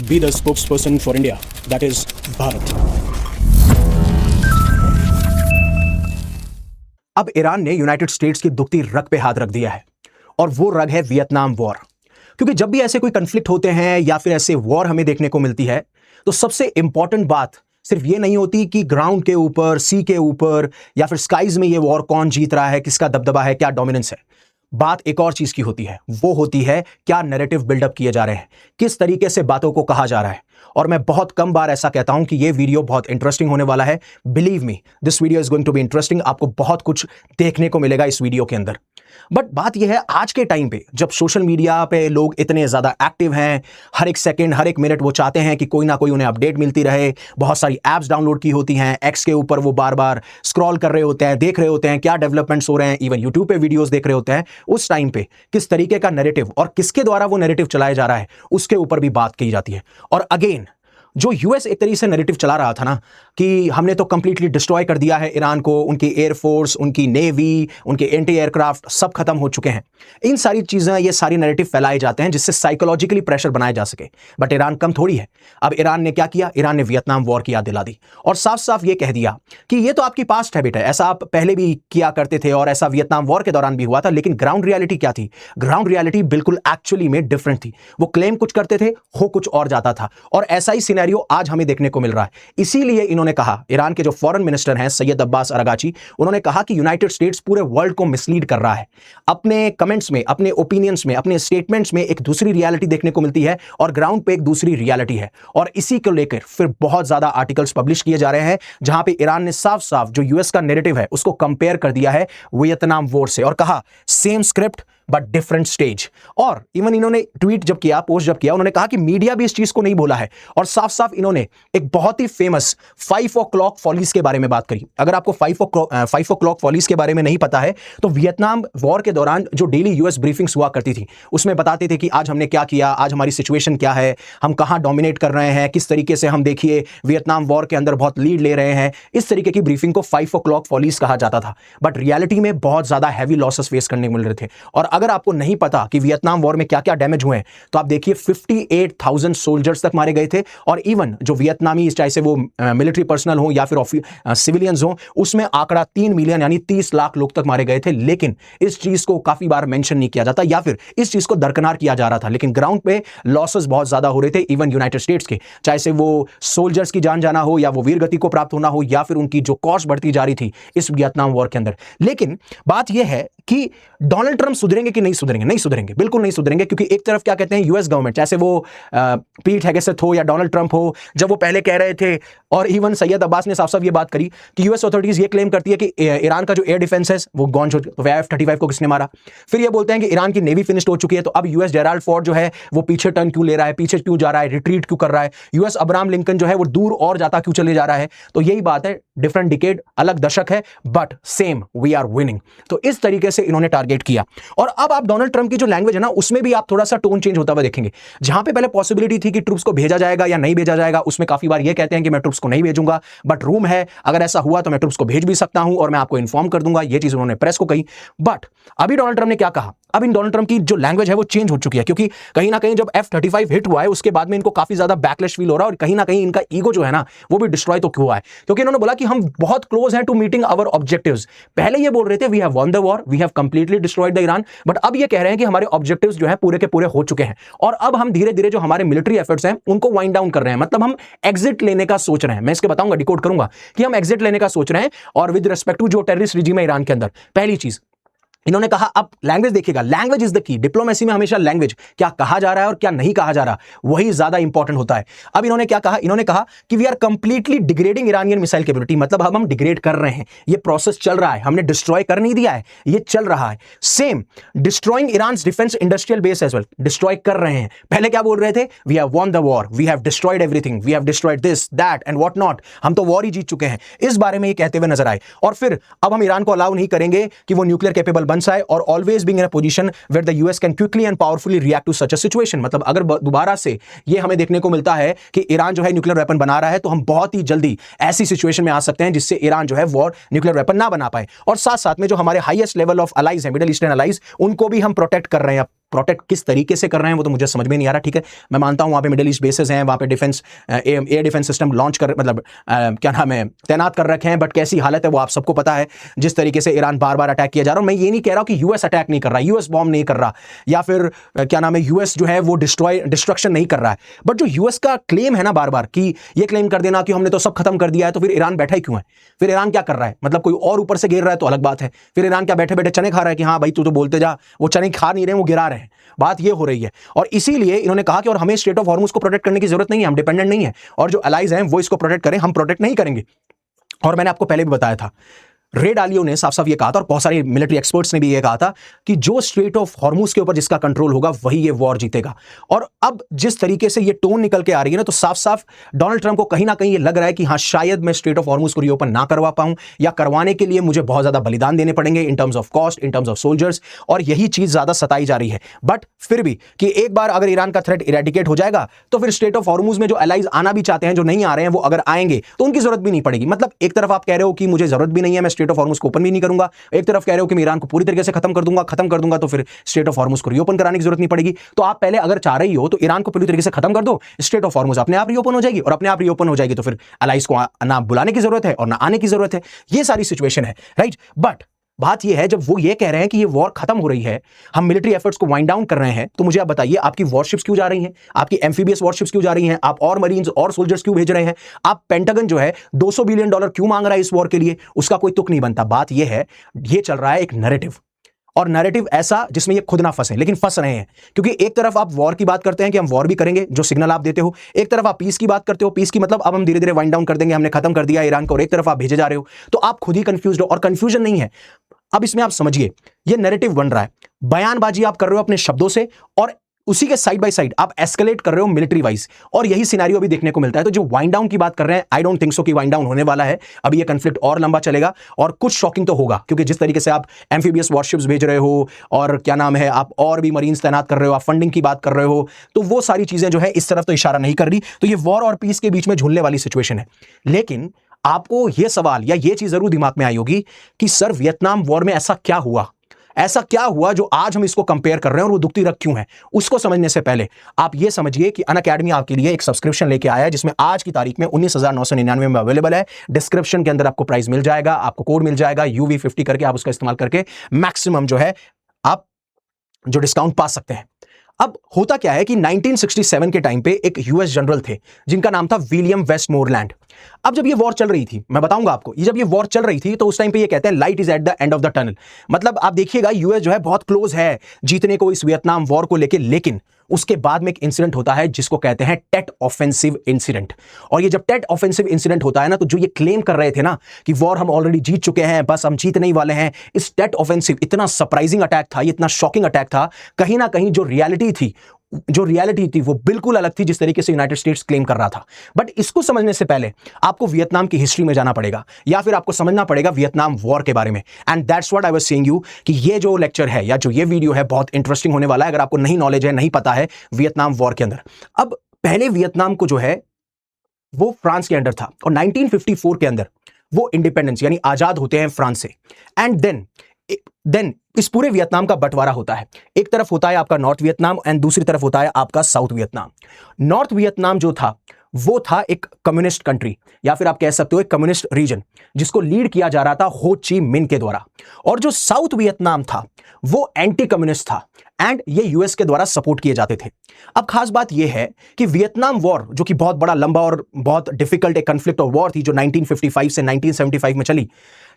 be the spokesperson for India, that is Bharat. अब Iran ने United states की दुखती रग पे हाथ रख दिया है और वो रग है वियतनाम वॉर। क्योंकि जब भी ऐसे कोई कन्फ्लिक्ट होते हैं या फिर ऐसे वॉर हमें देखने को मिलती है तो सबसे इंपॉर्टेंट बात सिर्फ ये नहीं होती कि ग्राउंड के ऊपर, सी के ऊपर या फिर स्काइज में ये वॉर कौन जीत रहा है, किसका दबदबा है, क्या डोमिनेंस है। बात एक और चीज की होती है, वो होती है क्या नैरेटिव बिल्डअप किए जा रहे हैं, किस तरीके से बातों को कहा जा रहा है। और मैं बहुत कम बार ऐसा कहता हूं कि ये वीडियो बहुत इंटरेस्टिंग होने वाला है। Believe me, this video is going to be interesting. आपको बहुत कुछ देखने को मिलेगा इस वीडियो के अंदर। बट बात यह है, आज के टाइम पे जब सोशल मीडिया पे लोग इतने ज्यादा एक्टिव हैं, हर एक सेकंड, हर एक मिनट वो चाहते हैं कि कोई ना कोई उन्हें अपडेट मिलती रहे। बहुत सारी एप्स डाउनलोड की होती हैं, एक्स के ऊपर वो बार बार स्क्रॉल कर रहे होते हैं, देख रहे होते हैं क्या डेवलपमेंट्स हो रहे हैं, इवन यूट्यूब पे वीडियोस देख रहे होते हैं। उस टाइम पे किस तरीके का नैरेटिव और किसके द्वारा वो नैरेटिव चलाया जा रहा है उसके ऊपर भी बात की जाती है। और अगेन, जो यूएस एक तरीके से नैरेटिव चला रहा था ना कि हमने तो कंप्लीटली डिस्ट्रॉय कर दिया है ईरान को, उनकी एयरफोर्स, उनकी नेवी, उनके एंटी एयरक्राफ्ट सब खत्म हो चुके हैं। इन सारी चीजें, ये सारी नैरेटिव फैलाए जाते हैं जिससे साइकोलॉजिकली प्रेशर बनाया जा सके। बट ईरान कम थोड़ी है। अब ईरान ने क्या किया, ईरान ने वियतनाम वॉर की याद दिला दी और साफ साफ ये कह दिया कि ये तो आपकी पास्ट हैबिट है, ऐसा आप पहले भी किया करते थे और ऐसा वियतनाम वॉर के दौरान भी हुआ था। लेकिन ग्राउंड रियलिटी क्या थी? ग्राउंड रियलिटी बिल्कुल एक्चुअली में डिफरेंट थी। वो क्लेम कुछ करते थे, हो कुछ और जाता था। और ऐसा ही सिनेरियो आज हमें देखने को मिल रहा है। इसीलिए इन्होंने कहा, ईरान के जो फॉरेन मिनिस्टर हैं सैयद अब्बास अरागाची, उन्होंने कहा कि यूनाइटेड स्टेट्स पूरे वर्ल्ड को मिसलीड कर रहा है। अपने कमेंट्स में, अपने ओपिनियंस में, अपने स्टेटमेंट्स में एक दूसरी रियलिटी देखने को मिलती है और ग्राउंड पे एक दूसरी रियलिटी है। और इसी को लेकर फिर बहुत ज्यादा आर्टिकल्स पब्लिश किए जा रहे हैं जहां पे ईरान ने साफ साफ जो यूएस का नैरेटिव है उसको कंपेयर कर दिया है वियतनाम वॉर से और कहा same script but different stage. और इवन इन्होंने ट्वीट जब किया, पोस्ट जब किया, उन्होंने कहा कि मीडिया भी इस चीज को नहीं बोला है। और साफ साफ इन्होंने एक बहुत ही फेमस 5 o'clock फॉलीज के बारे में बात करी। अगर आपको 5 o'clock फॉलीज के बारे में नहीं पता है तो वियतनाम वॉर के दौरान जो डेली यूएस ब्रीफिंग्स हुआ करती थी उसमें बताते थे कि आज हमने क्या किया, आज हमारी सिचुएशन क्या है, हम कहां डोमिनेट कर रहे हैं, किस तरीके से हम देखिए वियतनाम वॉर के अंदर बहुत लीड ले रहे हैं। इस तरीके की ब्रीफिंग को 5 o'clock फॉलीज कहा जाता था। बट रियलिटी में बहुत ज्यादा हैवी लॉसेस फेस करने को मिल रहे थे। और अगर आपको नहीं पता कि वियतनाम वॉर में क्या क्या डैमेज हुए हैं तो आप देखिए 58,000 सोल्जर्स तक मारे गए थे। और इवन जो वियतनामी, चाहे से वो मिलिट्री पर्सनल हो या फिर सिविलियंस हो, उसमें आंकड़ा 3 मिलियन यानी 30 लाख लोग तक मारे गए थे। लेकिन इस चीज को काफी बार मेंशन नहीं किया जाता या फिर इस चीज को दरकिनार किया जा रहा था। लेकिन ग्राउंड पे लॉसेस बहुत ज्यादा हो रहे थे इवन यूनाइटेड स्टेट्स के, चाहे से वो सोल्जर्स की जान जाना हो या वो वीर गति को प्राप्त होना हो या फिर उनकी जो कॉस्ट बढ़ती जा रही थी इस वियतनाम वॉर के अंदर। लेकिन बात यह है कि डोनाल्ड ट्रंप सुधरेंगे कि नहीं सुधरेंगे? नहीं सुधरेंगे, बिल्कुल नहीं सुधरेंगे। क्योंकि एक तरफ क्या कहते हैं यूएस गवर्नमेंट, चाहे वो पीट हेगेसेथ हो या डोनाल्ड ट्रंप हो, जब वो पहले कह रहे थे और इवन सैयद अब्बास ने साफ साफ ये बात करी कि यूएस अथॉरिटीज ये क्लेम करती है कि ईरान का जो एयर डिफेंस है वो गॉन हो चुका है, F-35 को किसने मारा। फिर ये बोलते हैं कि ईरान की नेवी फिनिश्ड हो चुकी है, तो अब यूएस जेराल्ड फोर्ड जो है वो पीछे टर्न क्यों ले रहा है, पीछे क्यों जा रहा है, रिट्रीट क्यों कर रहा है, यूएस अब्राहम लिंकन जो है वो दूर और जाता क्यों चले जा रहा है। तो यही बात है, डिफरेंट डिकेड, अलग दशक है, but same we are winning. तो इस तरीके से इन्होंने टारगेट किया। और अब आप डोनाल्ड ट्रंप की जो लैंग्वेज है ना उसमें भी आप थोड़ा सा टोन चेंज होता हुआ देखेंगे। जहां पे पहले पॉसिबिलिटी थी कि ट्रूप्स को भेजा जाएगा या नहीं भेजा जाएगा, उसमें काफी बार ये कहते हैं कि मैं ट्रूप्स को नहीं भेजूंगा, बट रूम है, अगर ऐसा हुआ तो मैं ट्रूप्स को भेज भी सकता हूं और मैं आपको इन्फॉर्म कर दूंगा। ये चीज उन्होंने प्रेस को कही। बट अभी डोनाल्ड ट्रंप ने क्या कहा, अब इन डोनाल्ड ट्रंप की जो लैंग्वेज है वो चेंज हो चुकी है। क्योंकि कहीं ना कहीं जब F-35 हिट हुआ है उसके बाद में इनको काफी ज्यादा बैकलैश फील हो रहा है और कहीं ना कहीं इनका ईगो जो है ना वो भी डिस्ट्रॉय तो हुआ है। क्योंकि इन्होंने बोला कि हम बहुत क्लोज हैं टू मीटिंग आवर ऑब्जेक्टिव्स। पहले ये बोल रहे थे we have won the war, we have completely destroyed the Iran, but अब ये कह रहे हैं कि हमारे ऑब्जेक्टिव्स जो है पूरे के पूरे हो चुके हैं और अब हम धीरे धीरे जो हमारे मिलिट्री एफर्ट्स हैं उनको वाइंड डाउन कर रहे हैं। मतलब हम एग्जिट लेने का सोच रहे हैं। मैं इसके बताऊंगा, डिकोड करूंगा कि हम एग्जिट लेने का सोच रहे हैं और विद रिस्पेक्ट टू जो टेररिस्ट रिजीम है ईरान के अंदर। पहली चीज इन्होंने कहा, अब लैंग्वेज देखिएगा, language is the key. Diplomacy में हमेशा लैंग्वेज, क्या कहा जा रहा है और क्या नहीं कहा जा रहा, वही ज्यादा इंपॉर्टेंट होता है। अब इन्होंने क्या कहा, इन्होंने कहा कि we are completely degrading Iranian missile capability. मतलब अब हम डिग्रेड कर रहे हैं, ये प्रोसेस चल रहा है, हमने डिस्ट्रॉय कर नहीं दिया है, ये चल रहा है। Same destroying Iran defence industrial base as well, destroy कर रहे हैं। पहले क्या बोल रहे थे, we have won the war, we have destroyed everything, we have destroyed this that and what not, हम तो वॉर ही जीत चुके हैं। इस बारे में ये कहते हुए नजर आए। और फिर अब हम ईरान को अलाउ नहीं करेंगे कि वो न्यूक्लियर कैपेबल बन जाए और always being in a position where the US can quickly and powerfully react to such a situation। मतलब अगर दोबारा से ये हमें देखने को मिलता है कि ईरान जो है न्यूक्लियर वेपन बना रहा है तो हम बहुत ही जल्दी ऐसी सिचुएशन में आ सकते हैं जिससे ईरान जो है वॉर न्यूक्लियर वेपन ना बना पाए। और साथ साथ में जो हमारे हाईएस्ट लेवल ऑफ अलाइज है, मिडिल ईस्टर्न अलाइज, उनको भी हम प्रोटेक्ट कर रहे हैं प्रोटेक्ट किस तरीके से कर रहे हैं वो तो मुझे समझ में नहीं आ रहा। ठीक है, मैं मानता हूं वहां पे मिडिल ईस्ट बेसेस हैं, वहां पे defence air defence system launch कर मतलब क्या नाम है तैनात कर रखे हैं, बट कैसी हालत है वो आप सबको पता है। जिस तरीके से ईरान बार बार अटैक किया जा रहा है, मैं ये नहीं कह रहा हूं कि यूएस अटैक नहीं कर रहा, यूएस बॉम्ब नहीं कर रहा, या फिर क्या नाम है यूएस जो है वो डिस्ट्रक्शन नहीं कर रहा है, बट जो यूएस का क्लेम है ना बार बार कि ये क्लेम कर देना कि हमने तो सब खत्म कर दिया है, तो फिर ईरान बैठा ही क्यों है? फिर ईरान क्या कर रहा है? मतलब कोई और ऊपर से घेर रहा है तो अलग बात है, फिर ईरान क्या बैठे बैठे चने खा रहा है कि हाँ भाई तू तो बोलते जा, वो चने खा नहीं रहे, वो गिरा रहे हैं, बात ये हो रही है। और इसीलिए इन्होंने कहा कि और हमें स्ट्रेट ऑफ हॉर्मुज को प्रोटेक्ट करने की जरूरत नहीं है, हम डिपेंडेंट नहीं है, और जो अलाइज हैं वो इसको प्रोटेक्ट करें, हम प्रोटेक्ट नहीं करेंगे। और मैंने आपको पहले भी बताया था, रे डालियो ने साफ साफ ये कहा था और बहुत सारे मिलिट्री एक्सपर्ट्स ने भी ये कहा था कि जो स्ट्रेट ऑफ हॉर्मुज के ऊपर जिसका कंट्रोल होगा वही ये वॉर जीतेगा। और अब जिस तरीके से ये टोन निकल के आ रही है ना, तो साफ साफ डोनाल्ड ट्रंप को कहीं ना कहीं ये लग रहा है कि हाँ शायद मैं स्ट्रेट ऑफ हॉर्मुज को रीओपन ना करवा पाऊं, या करवाने के लिए मुझे बहुत ज्यादा बलिदान देने पड़ेंगे in terms of cost, in terms of soldiers, और यही चीज ज्यादा सताई जा रही है। बट फिर भी कि एक बार अगर ईरान का थ्रेट इरेडिकेट हो जाएगा तो फिर स्ट्रेट ऑफ हॉर्मुज में जो अलाइज आना भी चाहते हैं, जो नहीं आ रहे हैं, वो अगर आएंगे तो उनकी जरूरत भी नहीं पड़ेगी। मतलब एक तरफ आप कह रहे हो कि मुझे जरूरत भी नहीं है, मैं स्ट्रेट ऑफ हॉर्मुज को ओपन भी नहीं करूंगा, एक तरफ कह रहे हो कि मैं ईरान को पूरी तरीके से खत्म कर दूंगा तो फिर स्ट्रेट ऑफ हॉर्मुज को रीओपन कराने की जरूरत नहीं पड़ेगी। तो आप पहले अगर चाह रही हो तो ईरान को पूरी तरीके से खत्म कर दो, स्ट्रेट ऑफ हॉर्मुज अपने आप रीओपन हो जाएगी, और अपने आप रीओपन हो जाएगी तो फिर अलाइज को ना बुलाने की जरूरत है और ना आने की जरूरत है। ये सारी सिचुएशन है, राइट। बट बात यह है, जब वो ये कह रहे हैं कि ये वॉर खत्म हो रही है, हम मिलिट्री एफर्ट्स को वाइंड डाउन कर रहे हैं, तो मुझे आप बताइए आपकी वॉरशिप्स क्यों जा रही हैं, आपकी एम्फीबियस वॉरशिप्स क्यों जा रही हैं, आप और मरीन्स और सोल्जर्स क्यों भेज रहे हैं, आप पेंटागन जो है $200 बिलियन क्यों मांग रहा है इस वॉर के लिए, उसका कोई तुक नहीं बनता। बात यह है, ये चल रहा है एक नैरेटिव, और नैरेटिव ऐसा जिसमें ये खुद ना फंसे, लेकिन फंस रहे हैं। क्योंकि एक तरफ आप वॉर की बात करते हैं कि हम वॉर भी करेंगे, जो सिग्नल आप देते हो, एक तरफ आप पीस की बात करते हो, पीस की मतलब अब हम धीरे धीरे वाइंड डाउन कर देंगे, हमने खत्म कर दिया ईरान को, और एक तरफ आप भेजे जा रहे हो, तो आप खुद ही कंफ्यूज हो। और कंफ्यूजन नहीं है, अब इसमें आप समझिए, ये नैरेटिव बन रहा है, बयानबाजी आप कर रहे हो अपने शब्दों से, और उसी के साइड बाय साइड आप एस्केलेट कर रहे हो मिलिट्री वाइज, और यही सिनेरियो अभी देखने को मिलता है। तो जो वाइंड डाउन की बात कर रहे हैं, आई डोंट थिंक सो कि वाइंड डाउन होने वाला है, अभी ये कन्फ्लिक्ट और लंबा चलेगा, और कुछ शॉकिंग तो होगा, क्योंकि जिस तरीके से आप एम्फीबियस वॉरशिप्स भेज रहे हो, और क्या नाम है, आप और भी मरीन्स तैनात कर रहे हो, आप फंडिंग की बात कर रहे हो, तो वो सारी चीजें जो है इस तरफ तो इशारा नहीं कर रही। तो ये वॉर और पीस के बीच में झूलने वाली सिचुएशन है। लेकिन आपको यह सवाल या ये चीज जरूर दिमाग में आई होगी कि सर वियतनाम वॉर में ऐसा क्या हुआ जो आज हम इसको कंपेयर कर रहे हैं, और वो दुखती रख क्यों है। उसको समझने से पहले आप ये समझिए कि अनअकैडमी आपके लिए एक सब्सक्रिप्शन लेके आया है, जिसमें आज की तारीख में 19,999 में अवेलेबल है। डिस्क्रिप्शन के अंदर आपको प्राइस मिल जाएगा, आपको कोड मिल जाएगा UV50 करके, आप उसका इस्तेमाल करके मैक्सिमम जो है आप जो डिस्काउंट पा सकते हैं। अब होता क्या है कि 1967 के टाइम पे एक यूएस जनरल थे जिनका नाम था विलियम वेस्टमोरलैंड। अब जब ये वॉर चल रही थी, मैं बताऊंगा आपको, जब ये वॉर चल रही थी तो उस टाइम पे ये कहते हैं light is at the end of the tunnel. मतलब आप देखिएगा यूएस जो है बहुत क्लोज है जीतने को इस वियतनाम वॉर को लेके, लेकिन उसके बाद में एक इंसिडेंट होता है जिसको कहते हैं टेट ऑफेंसिव इंसिडेंट। और ये जब टेट ऑफेंसिव इंसिडेंट होता है ना, तो जो ये क्लेम कर रहे थे ना कि वॉर हम ऑलरेडी जीत चुके हैं, बस हम जीतने ही वाले हैं, इस टेट ऑफेंसिव इतना सरप्राइजिंग अटैक था, इतना शॉकिंग अटैक था, कहीं ना कहीं जो रियलिटी थी वो बिल्कुल अलग थी जिस तरीके से यूनाइटेड स्टेट्स क्लेम कर रहा था। बट इसको समझने से पहले आपको वियतनाम की हिस्ट्री में जाना पड़ेगा, या फिर आपको समझना पड़ेगा वियतनाम वॉर के बारे में। And that's what I was saying you कि ये जो लेक्चर है या जो ये वीडियो है बहुत इंटरेस्टिंग होने वाला है, अगर आपको नहीं नॉलेज है, नहीं पता है वियतनाम वॉर के अंदर। अब पहले वियतनाम को जो है वो फ्रांस के अंडर था, और 1954 के अंदर वो इंडिपेंडेंस यानी आजाद होते हैं फ्रांस से। एंड देन इस पूरे वियतनाम का बंटवारा होता है, एक तरफ होता है आपका नॉर्थ वियतनाम एंड दूसरी तरफ होता है आपका साउथ वियतनाम। नॉर्थ वियतनाम जो था वो था एक कम्युनिस्ट कंट्री, या फिर आप कह सकते हो एक कम्युनिस्ट रीजन, जिसको लीड किया जा रहा था हो ची मिन के द्वारा। और जो साउथ वियतनाम था वो एंटी कम्युनिस्ट था, एंड ये यूएस के द्वारा सपोर्ट किए जाते थे। अब खास बात यह है कि वियतनाम वॉर, जो कि बहुत बड़ा लंबा और बहुत डिफिकल्ट एक कन्फ्लिक्ट और वॉर थी जो 1955 से 1975 में चली,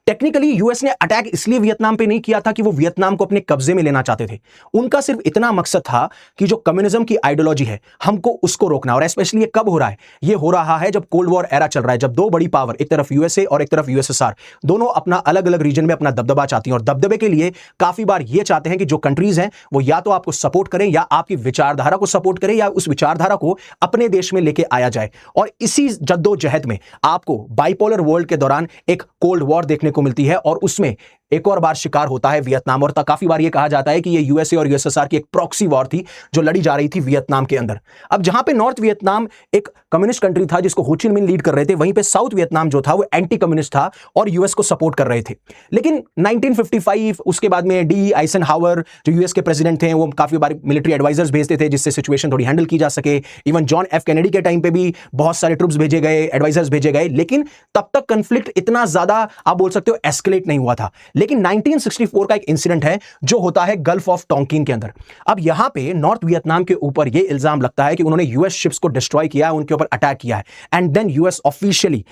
टेक्निकली यूएस ने अटैक इसलिए वियतनाम पे नहीं किया था कि वो वियतनाम को अपने कब्जे में लेना चाहते थे। उनका सिर्फ इतना मकसद था कि जो कम्युनिज्म की आइडियोलॉजी है हमको उसको रोकना। और स्पेशली ये कब हो रहा है? ये हो रहा है जब कोल्ड वॉर एरा चल रहा है, जब दो बड़ी पावर, एक तरफ यूएसए और एक तरफ यूएसएसआर, दोनों अपना अलग अलग रीजन में अपना दबदबा चाहती हैं। और दबदबे के लिए काफी बार ये चाहते हैं कि जो कंट्रीज हैं वो या तो आपको सपोर्ट करें, या आपकी विचारधारा को सपोर्ट करें, या उस विचारधारा को अपने देश में लेके आया जाए। और इसी जद्दोजहद में आपको बाइपोलर वर्ल्ड के दौरान एक कोल्ड वॉर देखने को मिलती है, और उसमें एक और बार शिकार होता है वियतनाम। और काफी बार ये कहा जाता है कि ये यूएसए और यूएसएसआर की एक प्रॉक्सी वॉर थी जो लड़ी जा रही थी वियतनाम के अंदर। अब जहां पे नॉर्थ वियतनाम एक कम्युनिस्ट कंट्री था जिसको हो ची मिन लीड कर रहे थे, वहीं पे साउथ वियतनाम जो था वो एंटी कम्युनिस्ट था और यूएस को सपोर्ट कर रहे थे। लेकिन 1955 उसके बाद में डी आइजनहावर जो यूएस के प्रेसिडेंट थे, वो काफी बार मिलिट्री एडवाइजर्स भेजते थे जिससे सिचुएशन थोड़ी हैंडल की जा सके। इवन जॉन एफ कैनेडी के टाइम पे भी बहुत सारे ट्रूप्स भेजे गए, एडवाइजर्स भेजे गए, लेकिन तब तक कंफ्लिक्ट इतना ज्यादा आप बोल सकते हो एस्केलेट नहीं हुआ था। लेकिन 1964 का एक इंसिडेंट है जो होता है गल्फ ऑफ टोंकिन के अंदर। अब यहां पे नॉर्थ वियतनाम के ऊपर यह इल्जाम लगता है कि उन्होंने यूएस शिप्स को डिस्ट्रॉय किया है, उनके ऊपर अटैक किया है। एंड देन यूएस ऑफिशियली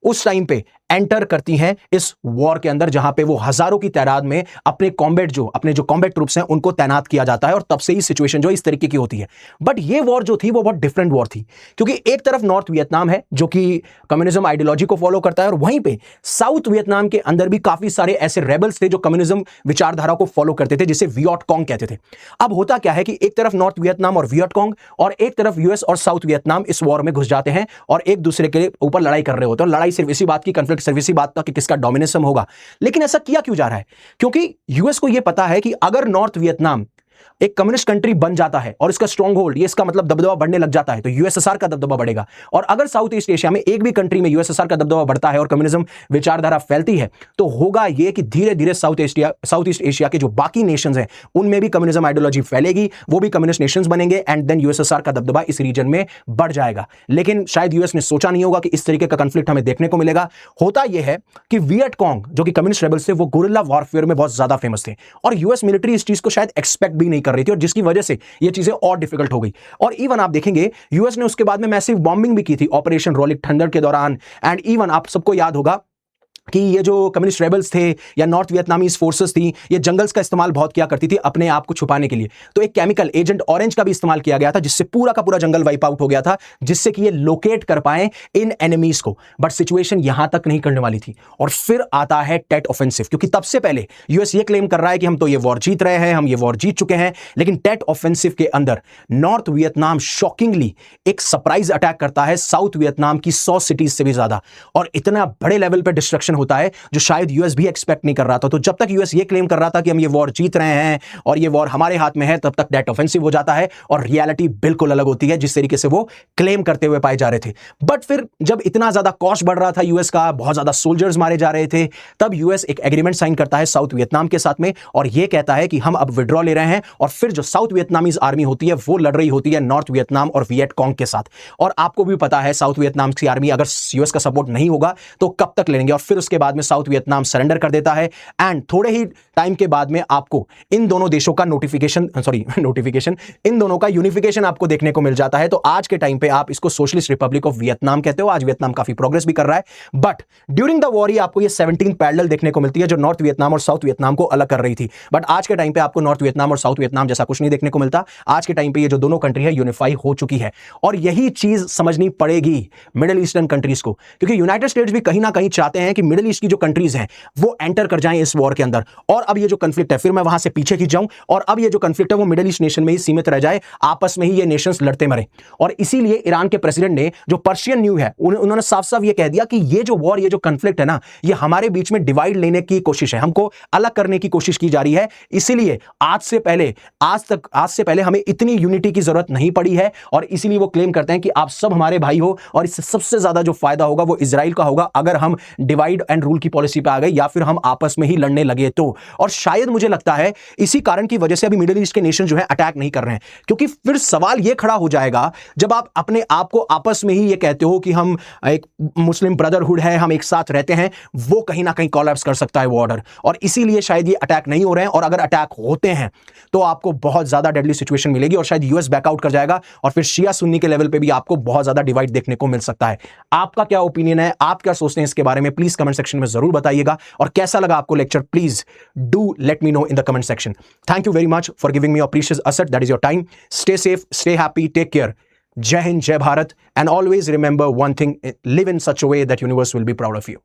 उस टाइम पे एंटर करती हैं इस वॉर के अंदर, जहां पे वो हजारों की तादाद में अपने जो कॉम्बैट ट्रूप्स हैं उनको तैनात किया जाता है। और तब से ही सिचुएशन जो इस तरीके की होती है। बट ये वॉर जो थी वो बहुत डिफरेंट वॉर थी, क्योंकि एक तरफ नॉर्थ वियतनाम है जो कि कम्युनिज्म आइडियोलॉजी को फॉलो करता है, और वहीं पे साउथ वियतनाम के अंदर भी काफी सारे ऐसे रेबल्स थे जो कम्युनिज्म विचारधारा को फॉलो करते थे, जिसे वियट कॉन्ग कहते थे। अब होता क्या है कि एक तरफ नॉर्थ वियतनाम और वियट कॉन्ग, और एक तरफ यूएस और साउथ वियतनाम इस वॉर में घुस जाते हैं और एक दूसरे के ऊपर लड़ाई कर रहे होते हैं। लड़ाई सिर्फ इसी बात की, कन्फ्लिक्ट सिर्फ इसी बात का कि किसका डोमिनेशन होगा। लेकिन ऐसा किया क्यों जा रहा है? क्योंकि यूएस को यह पता है कि अगर नॉर्थ वियतनाम एक कम्युनिस्ट कंट्री बन जाता है और इसका स्ट्रॉन्ग होल्ड, ये इसका मतलब दबदबा बढ़ने लग जाता है, तो यूएसएसआर का दबदबा बढ़ेगा। और अगर साउथ ईस्ट एशिया में एक भी कंट्री में यूएसएसआर का दबदबा बढ़ता है और कम्युनिज्म विचारधारा फैलती है, तो होगा ये कि धीरे धीरे साउथ ईस्ट एशिया के जो बाकी नेशंस हैं उनमें भी कम्युनिज्म आइडियोलॉजी फैलेगी, वो भी कम्युनिस्ट नेशंस बनेंगे, एंड देन यूएसएसआर का दबदबा इस रीजन में बढ़ जाएगा। लेकिन शायद यूएस ने सोचा नहीं होगा कि इस तरीके का कंफ्लिक्ट हमें देखने को मिलेगा। होता यह है कि वियट कॉन्ग जो कि कम्युनिस्ट रेबल्स थे, वो गुरिल्ला वॉरफेयर में बहुत ज्यादा फेमस थे, और यूएस मिलिट्री इस चीज को शायद एक्सपेक्ट भी नहीं कर रही थी, और जिसकी वजह से ये चीजें और डिफिकल्ट हो गई। और इवन आप देखेंगे यूएस ने उसके बाद में मैसिव बॉम्बिंग भी की थी ऑपरेशन रोलिक थंडर के दौरान। एंड इवन आप सबको याद होगा कि ये जो कम्युनिस्ट रेबल्स थे या नॉर्थ वियतनामीज फोर्सेस थी, ये जंगल्स का इस्तेमाल बहुत किया करती थी अपने आप को छुपाने के लिए। तो एक केमिकल एजेंट ऑरेंज का भी इस्तेमाल किया गया था, जिससे पूरा का पूरा जंगल वाइप आउट हो गया था, जिससे कि ये लोकेट कर पाए इन एनिमीज को। बट सिचुएशन यहां तक नहीं करने वाली थी। और फिर आता है टेट ऑफेंसिव, क्योंकि तब से पहले यूएस ये क्लेम कर रहा है कि हम तो ये वॉर जीत रहे हैं, हम ये वॉर जीत चुके हैं। लेकिन टेट ऑफेंसिव के अंदर नॉर्थ वियतनाम शॉकिंगली एक सरप्राइज अटैक करता है साउथ वियतनाम की 100 सिटीज से भी ज्यादा, और इतना बड़े लेवल पर डिस्ट्रक्शन होता है जो शायद यूएस भी एक्सपेक्ट नहीं कर रहा था। तो जब तक यूएस ये क्लेम कर रहा था कि हम ये वॉर जीत रहे हैं और ये वॉर हमारे हाथ में है, तब तक टेट ऑफेंसिव हो जाता है, और रियलिटी बिल्कुल अलग होती है जिस तरीके से वो क्लेम करते हुए पाए जा रहे थे। बट फिर जब इतना ज्यादा कॉस्ट बढ़ रहा था यूएस का, बहुत ज्यादा सोल्जर्स मारे जा रहे थे, तब यूएस एक एग्रीमेंट साइन करता है साउथ वियतनाम के साथ में, और ये कहता है कि हम अब विड्रॉ ले रहे हैं। और फिर जो साउथ वियतनामीज आर्मी होती है वो लड़ रही होती है नॉर्थ वियतनाम और वियट कॉन्ग के साथ। और आपको भी पता है साउथ वियतनाम की आर्मी अगर यूएस का सपोर्ट नहीं होगा तो कब तक लेंगे। और फिर उसके बाद में साउथ वियतनाम सरेंडर कर देता है, एंड थोड़े ही टाइम के बाद में आपको इन दोनों देशों का इन दोनों का यूनिफिकेशन आपको देखने को मिल जाता है। तो आज के टाइम पे आप इसको सोशलिस्ट रिपब्लिक ऑफ वियतनाम कहते हो। आज वियतनाम काफी प्रोग्रेस भी कर रहा है, बट ड्यूरिंग द वॉर आपको ये 17 पैरेलल देखने को मिलती है जो नॉर्थ वियतनाम और साउथ वियतनाम को अलग कर रही थी। बट आज के टाइम पे आपको नॉर्थ वियतनाम और साउथ वियतनाम जैसा कुछ नहीं देखने को मिलता। आज के टाइम पे ये जो दोनों कंट्री है यूनिफाई हो चुकी है, और यही चीज समझनी पड़ेगी मिडिल ईस्टर्न कंट्रीज को, क्योंकि यूनाइटेड स्टेट्स भी कहीं ना कहीं चाहते हैं कि मिडिल ईस्ट की जो कंट्रीज हैं वो एंटर कर जाएं इस वॉर के अंदर। और अब ये जो कॉन्फ्लिक्ट है, फिर मैं वहां से पीछे खींच जाऊं, और अब ये जो कॉन्फ्लिक्ट है वो मिडिल ईस्ट नेशन में ही सीमित रह जाए, आपस में ही ये नेशंस लड़ते मरे। और इसीलिए ईरान के प्रेसिडेंट ने जो पर्शियन न्यू है उन्होंने साफ साफ ये कह दिया कि ये जो वॉर, ये जो कॉन्फ्लिक्ट है ना, ये हमारे बीच में डिवाइड लेने की कोशिश है, हमको अलग करने की कोशिश की जा रही है। इसीलिए आज से पहले हमें इतनी यूनिटी की जरूरत नहीं पड़ी है। और इसीलिए वो क्लेम करते हैं कि आप सब हमारे भाई हो, और इससे सबसे ज्यादा जो फायदा होगा वो इजराइल का होगा अगर हम डिवाइड एंड रूल की पॉलिसी पे आ गए, या फिर हम आपस में ही लड़ने लगे तो। और शायद मुझे लगता है इसी कारण की वजह से अभी मिडिल ईस्ट के नेशन जो है अटैक नहीं कर रहे हैं, क्योंकि फिर सवाल यह खड़ा हो जाएगा जब आप अपने आप को आपस में ही ये कहते हो कि हम एक मुस्लिम ब्रदरहुड है, हम एक साथ रहते हैं, वो कहीं ना कहीं कोलैप्स कर सकता है वो ऑर्डर। और इसीलिए शायद ये अटैक नहीं हो रहे हैं, और अगर अटैक होते हैं तो आपको बहुत ज्यादा डेडली सिचुएशन मिलेगी, और शायद यूएस बैकआउट कर जाएगा, और फिर शिया सुन्नी के लेवल पे भी आपको बहुत ज्यादा डिवाइड देखने को मिल सकता है। आपका क्या ओपिनियन है, आप क्या सोचते हैं इसके बारे में, प्लीज कमेंट सेक्शन में जरूर बताइएगा। और कैसा लगा आपको lecture, please do let me know in the comment section. Thank you very much for giving me your precious asset, that is your time. Stay safe, stay happy, take care. Jai Hind, Jai Bharat, and always remember one thing, live in such a way that universe will be proud of you.